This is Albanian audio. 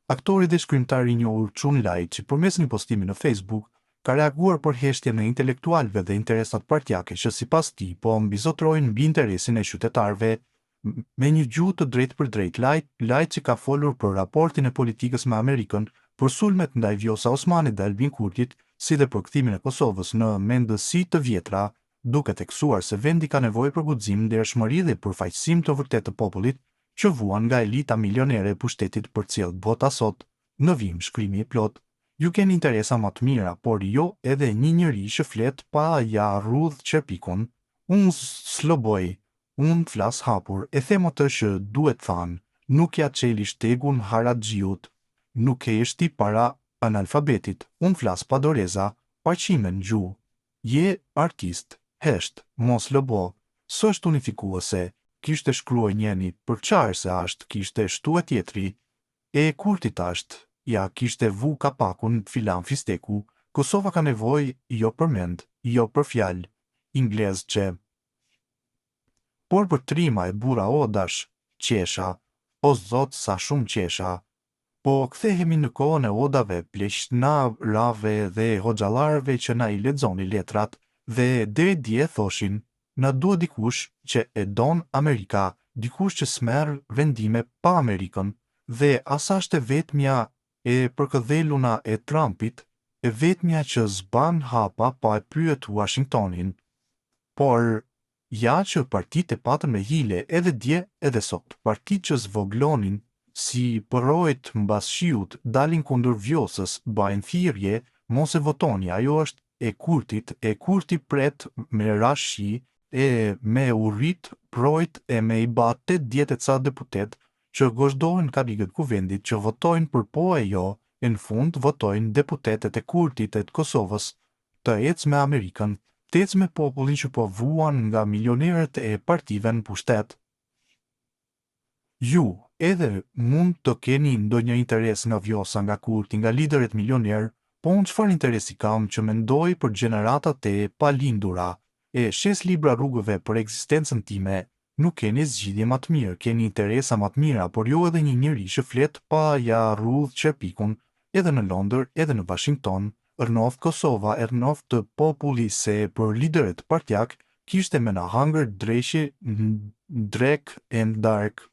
Aktori dhe shkrimtari i njohur Chun Lai-chi përmes një postimi në Facebook ka reaguar për heshtjen e intelektualëve dhe interesat partjake që sipas tij po mbizotrojnë mbi interesin e qytetarëve. Me një gjuhë të drejtë për drejtë, Lai-chi ka folur për raportin e politikës me Amerikën, për sulmet ndaj Vjosa Osmanit dhe Albin Kurtit, si dhe për kthimin e Kosovës në mendësi të vjetra, duke theksuar se vendi ka nevojë për guxim, ndershmëri dhe përfaqësim të vërtetë të popullit, që vuan nga elita milionere e pushtetit për cilët bota sot. Në vim shkrimi i plot. Ju keni interesa më të mira, por jo edhe një njeri që flet pa ja rrudh qerpikun. Unë sloboj, unë flas hapur, e them atë që duhet thanë, nuk ja çeli shtegun Haradxhiut, nuk e shti para analfabetit, unë flas pa doreza, pa qime në gjuhë. Je artist, hesht, mos lobo, s'është unifikuese. Kishte shkruaj njeni, për qarë se ashtë, kishte shtu e tjetri, e Kurtit ashtë, ja kishte vu kapakun filan fisteku, Kosova ka nevoj jo për mend, jo për fjalë, inglez që. Por për trima e bura o dash, qesha, o zot sa shumë qesha. Po kthehemi në kohën e odave, pleqna, rave dhe hoxhallarëve që na i lexoni letrat, dhe deri dje thoshin, na duhet dikush që e don Amerika, dikush që smerr vendime pa Amerikën, dhe asa është e vetmja e përkëdheluna e Trumpit, e vetmja që zban hapa pa e pyet Washingtonin. Por, ja që partitë e patën me hile edhe dje edhe sot, partitë që zvoglonin si përrojt mbas shiut dalin kundër Vjosës, bajnë thirrje, mos e votoni, ajo është e Kurti pret me rashi, e me urrit projt e me i ba 8 ca deputet që gozhdohen kabiget kuvendit që votojnë për po e jo, e në fund votojnë deputetet e Kurtit e të Kosovës, të ecë me Amerikën, të ecë me popullin që po vuan nga milionerët e partive në pushtet. Ju, edhe mund të keni ndonjë interes nga Vjosa, nga Kurti, nga liderët milioner, po unë çfarë interesi kam që mendoj për gjeneratat e palindura, e shes libra rrugëve për ekzistencën time, nuk keni zgjidhje më të mirë, keni interesa më të mira, por jo edhe një njeri që flet pa ja rrudh qerpikun, edhe në Londër, edhe në Washington, rënoft Kosova, rënoft të populli se për liderët partjak kishte me na hangër dreshi, drek and dark.